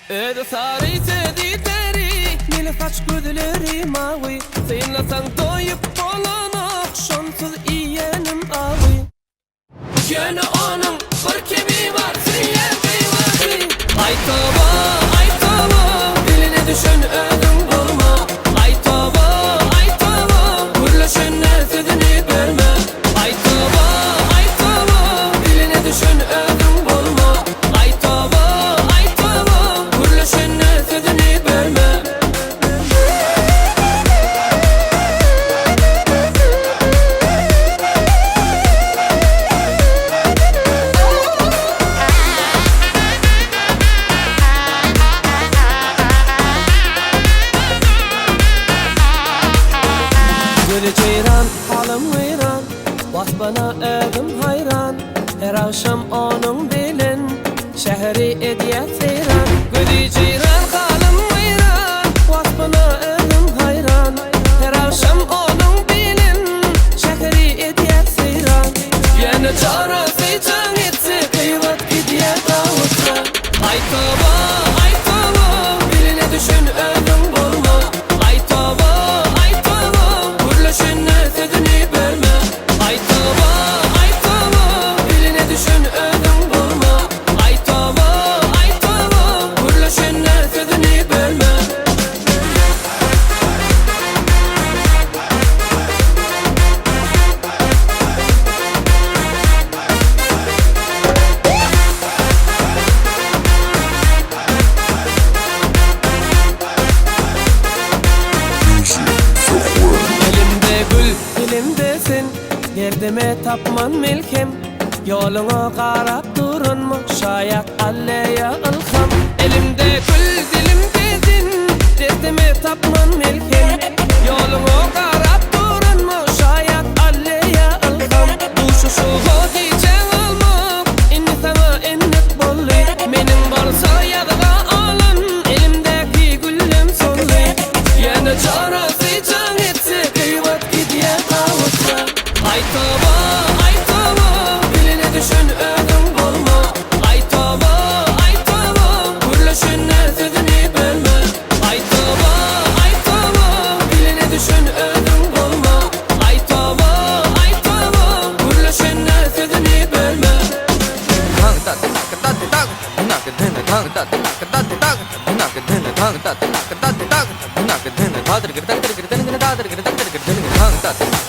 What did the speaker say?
Öde sarı tedikleri, nil saç gözleri mavi. Sayınlasan doyup olanok, şonsuz iyenim avi. Yönü onun bir kemiği var, siyer kıyvası. Ay tava, diline düşen ödüm bulma. Ay tava, gürleşen nesini verme. Ay tava, diline düşen ödüm bulma. Ay tava, gürleşen nesini verme. Gülü ceyran, halim hayran, bas bana ödüm hayran. Her akşam onun dilin, şehri ediyet seyran. Gülü ceyran, halim hayran, bas bana ödüm hayran. Her akşam onun dilin, şehri ediyet seyran. Yine çarası can etse, kıyvat gidiyet avutsa. Ay tava, diline düşün ödüm bulma. Ay tava, gürleşen nesini verme. Ay tava, diline düşün ödüm bulma. Ay tava, gürleşen nesini verme. Elimde gül, dilimdesin, derdime tapman milkim. Yoluna qarab durunma, şayat alleya ilham. Elimde gül, dilimdesin, derdime tapman milkim. Yoluna qarab durunma, şayat alleya ilham. Bu şu hodicen almak, inni sana ennet bolli. Menin bolsa yadga alan, elimdeki güllüm sonli. Yana çarası can etse, kıyvat gidiyet avutsa. Ay tava, diline düşün ödüm bulma. Ay tava, gürleşen nesini verme. Ay tava, diline düşün ödüm bulma. Ay tava, gürleşen nesini verme. Thank you.